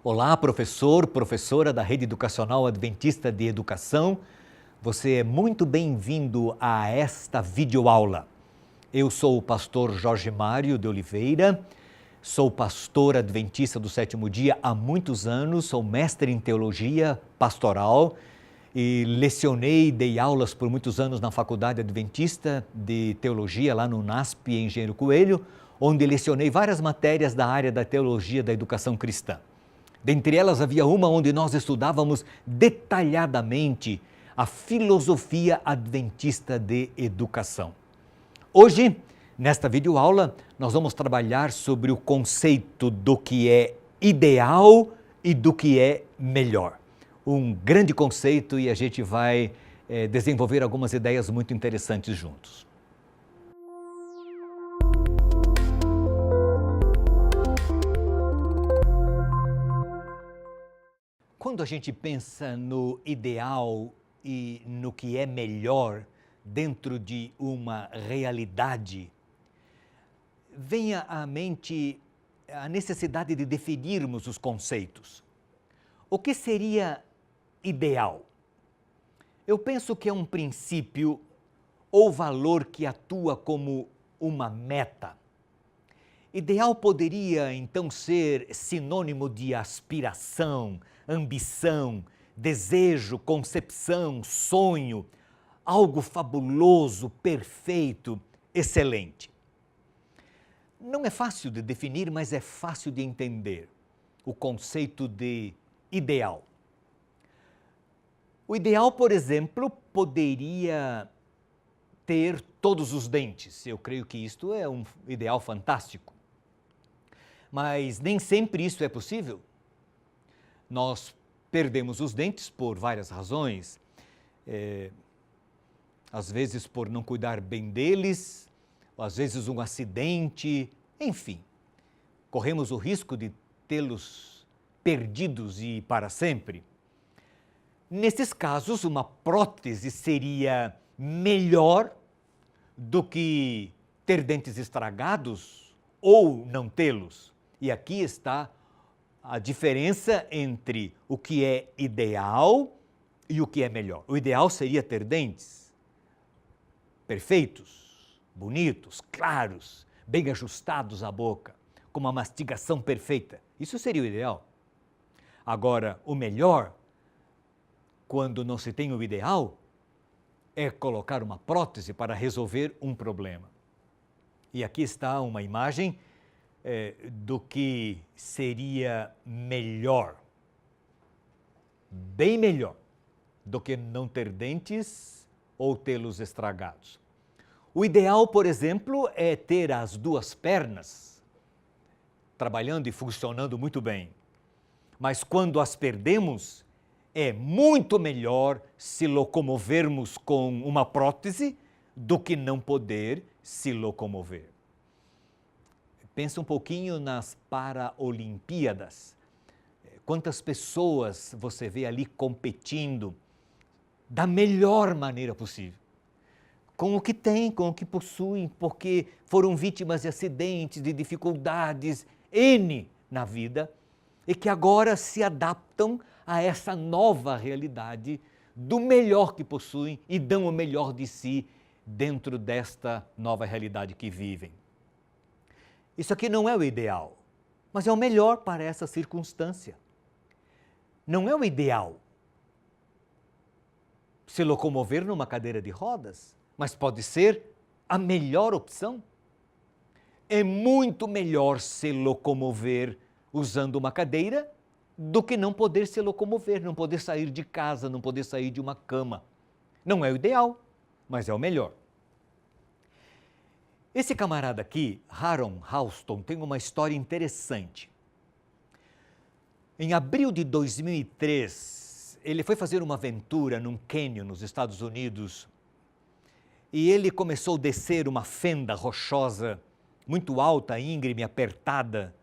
Olá, professor, professora da Rede Educacional Adventista de Educação. Você é muito bem-vindo a esta videoaula. Eu sou o pastor Jorge Mário de Oliveira, sou pastor adventista do Sétimo Dia há muitos anos, sou mestre em teologia pastoral e lecionei, dei aulas por muitos anos na Faculdade Adventista de Teologia, lá no NASP, em Engenheiro Coelho, onde lecionei várias matérias da área da teologia da educação cristã. Dentre elas havia uma onde nós estudávamos detalhadamente a filosofia adventista de educação. Hoje, nesta videoaula, nós vamos trabalhar sobre o conceito do que é ideal e do que é melhor. Um grande conceito e a gente vai desenvolver algumas ideias muito interessantes juntos. Quando a gente pensa no ideal e no que é melhor dentro de uma realidade, vem à mente a necessidade de definirmos os conceitos. O que seria ideal? Eu penso que é um princípio ou valor que atua como uma meta. Ideal poderia, então, ser sinônimo de aspiração, ambição, desejo, concepção, sonho, algo fabuloso, perfeito, excelente. Não é fácil de definir, mas é fácil de entender o conceito de ideal. O ideal, por exemplo, poderia ter todos os dentes. Eu creio que isto é um ideal fantástico. Mas nem sempre isso é possível. Nós perdemos os dentes por várias razões, às vezes por não cuidar bem deles, às vezes um acidente, enfim. Corremos o risco de tê-los perdidos e para sempre. Nesses casos, uma prótese seria melhor do que ter dentes estragados ou não tê-los. E aqui está a diferença entre o que é ideal e o que é melhor. O ideal seria ter dentes perfeitos, bonitos, claros, bem ajustados à boca, com uma mastigação perfeita. Isso seria o ideal. Agora, o melhor, quando não se tem o ideal, é colocar uma prótese para resolver um problema. E aqui está uma imagem do que seria melhor, bem melhor, do que não ter dentes ou tê-los estragados. O ideal, por exemplo, é ter as duas pernas trabalhando e funcionando muito bem. Mas quando as perdemos, é muito melhor se locomovermos com uma prótese do que não poder se locomover. Pensa um pouquinho nas Paralimpíadas. Quantas pessoas você vê ali competindo da melhor maneira possível. Com o que tem, com o que possuem, porque foram vítimas de acidentes, de dificuldades, N na vida, e que agora se adaptam a essa nova realidade do melhor que possuem e dão o melhor de si dentro desta nova realidade que vivem. Isso aqui não é o ideal, mas é o melhor para essa circunstância. Não é o ideal se locomover numa cadeira de rodas, mas pode ser a melhor opção. É muito melhor se locomover usando uma cadeira do que não poder se locomover, não poder sair de casa, não poder sair de uma cama. Não é o ideal, mas é o melhor. Esse camarada aqui, Aaron Ralston, tem uma história interessante. Em abril de 2003, ele foi fazer uma aventura num cânion nos Estados Unidos e ele começou a descer uma fenda rochosa muito alta, íngreme, apertada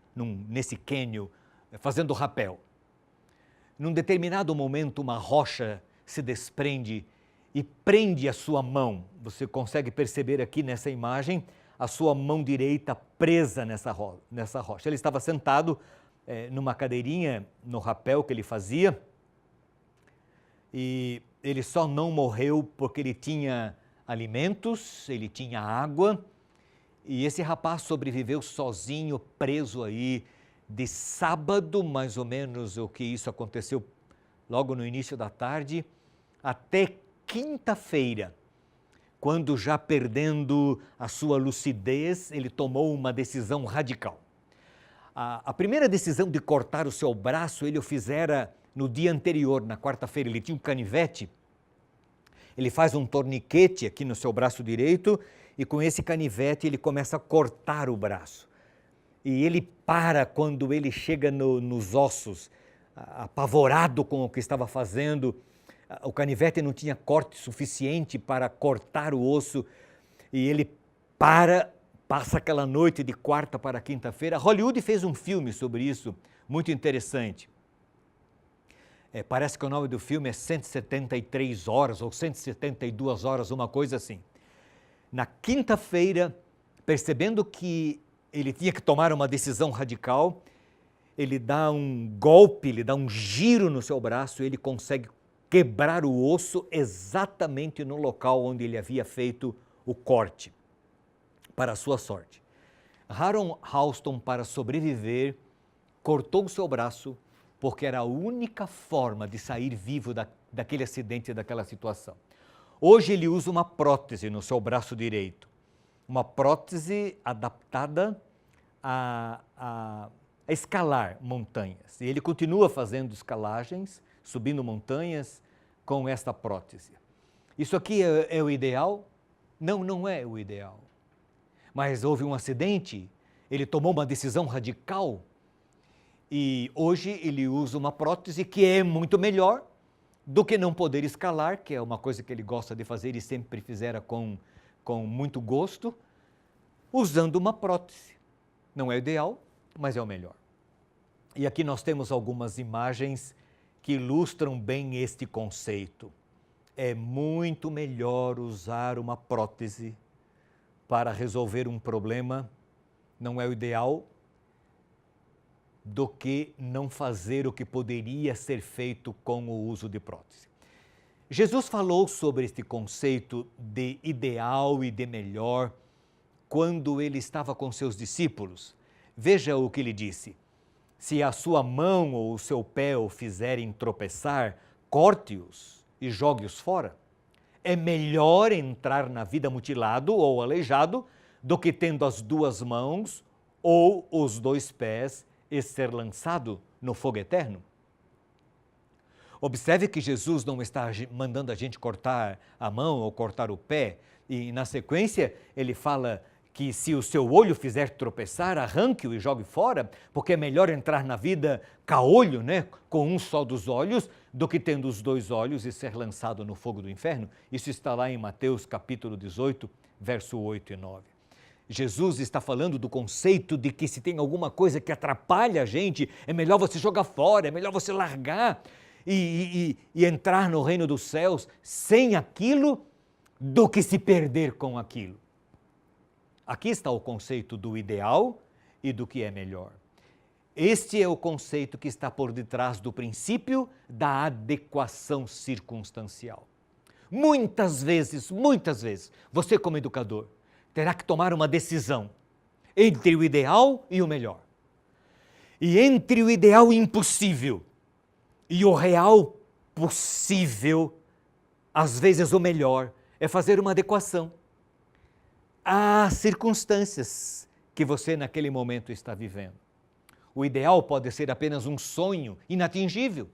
nesse cânion, fazendo rapel. Num determinado momento, uma rocha se desprende e prende a sua mão. Você consegue perceber aqui nessa imagem a sua mão direita presa nessa rocha. Ele estava sentado numa cadeirinha, no rapel que ele fazia, e ele só não morreu porque ele tinha alimentos, ele tinha água, e esse rapaz sobreviveu sozinho, preso aí, de sábado, mais ou menos o que isso aconteceu logo no início da tarde, até quinta-feira, quando já perdendo a sua lucidez, ele tomou uma decisão radical. A primeira decisão de cortar o seu braço, ele o fizera no dia anterior, na quarta-feira. Ele tinha um canivete, ele faz um torniquete aqui no seu braço direito e com esse canivete ele começa a cortar o braço. E ele para quando ele chega nos ossos, apavorado com o que estava fazendo. O canivete não tinha corte suficiente para cortar o osso e ele passa aquela noite de quarta para quinta-feira. Hollywood fez um filme sobre isso, muito interessante. Parece que o nome do filme é 173 horas ou 172 horas, uma coisa assim. Na quinta-feira, percebendo que ele tinha que tomar uma decisão radical, ele dá um golpe, ele dá um giro no seu braço e ele consegue quebrar o osso exatamente no local onde ele havia feito o corte, para a sua sorte. Aaron Ralston, para sobreviver, cortou o seu braço porque era a única forma de sair vivo daquele acidente, daquela situação. Hoje ele usa uma prótese no seu braço direito, uma prótese adaptada a escalar montanhas. E ele continua fazendo escalagens, subindo montanhas com esta prótese. Isso aqui é o ideal? Não, não é o ideal. Mas houve um acidente, ele tomou uma decisão radical e hoje ele usa uma prótese que é muito melhor do que não poder escalar, que é uma coisa que ele gosta de fazer e sempre fizera com muito gosto, usando uma prótese. Não é o ideal, mas é o melhor. E aqui nós temos algumas imagens que ilustram bem este conceito. É muito melhor usar uma prótese para resolver um problema, não é o ideal, do que não fazer o que poderia ser feito com o uso de prótese. Jesus falou sobre este conceito de ideal e de melhor quando ele estava com seus discípulos. Veja o que ele disse: se a sua mão ou o seu pé o fizerem tropeçar, corte-os e jogue-os fora. É melhor entrar na vida mutilado ou aleijado do que tendo as duas mãos ou os dois pés e ser lançado no fogo eterno. Observe que Jesus não está mandando a gente cortar a mão ou cortar o pé, e na sequência ele fala que se o seu olho fizer tropeçar, arranque-o e jogue fora, porque é melhor entrar na vida caolho, né, com um só dos olhos, do que tendo os dois olhos e ser lançado no fogo do inferno. Isso está lá em Mateus capítulo 18, verso 8 e 9. Jesus está falando do conceito de que se tem alguma coisa que atrapalha a gente, é melhor você jogar fora, é melhor você largar e entrar no reino dos céus sem aquilo do que se perder com aquilo. Aqui está o conceito do ideal e do que é melhor. Este é o conceito que está por detrás do princípio da adequação circunstancial. Muitas vezes, você como educador terá que tomar uma decisão entre o ideal e o melhor. E entre o ideal impossível e o real possível, às vezes o melhor é fazer uma adequação às circunstâncias que você naquele momento está vivendo. O ideal pode ser apenas um sonho inatingível,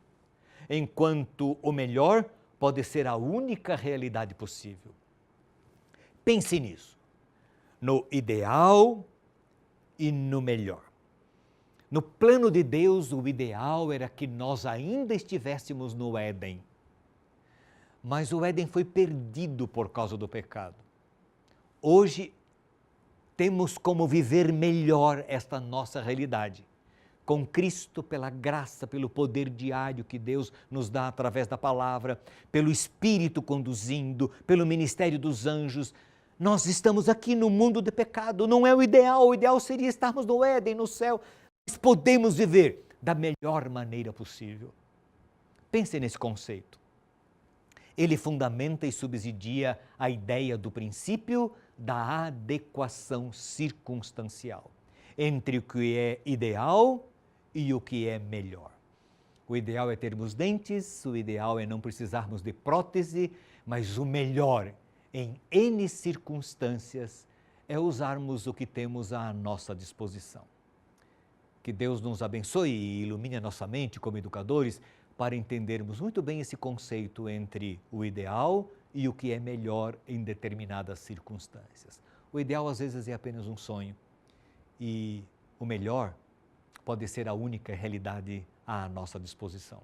enquanto o melhor pode ser a única realidade possível. Pense nisso, no ideal e no melhor. No plano de Deus, o ideal era que nós ainda estivéssemos no Éden. Mas o Éden foi perdido por causa do pecado. Hoje, temos como viver melhor esta nossa realidade. Com Cristo, pela graça, pelo poder diário que Deus nos dá através da palavra, pelo Espírito conduzindo, pelo ministério dos anjos, nós estamos aqui no mundo de pecado. Não é o ideal seria estarmos no Éden, no céu. podemos viver da melhor maneira possível. Pense nesse conceito. Ele fundamenta e subsidia a ideia do princípio da adequação circunstancial entre o que é ideal e o que é melhor. O ideal é termos dentes, o ideal é não precisarmos de prótese, mas o melhor, em N circunstâncias, é usarmos o que temos à nossa disposição. Que Deus nos abençoe e ilumine a nossa mente como educadores para entendermos muito bem esse conceito entre o ideal e o que é melhor em determinadas circunstâncias. O ideal às vezes é apenas um sonho e o melhor pode ser a única realidade à nossa disposição.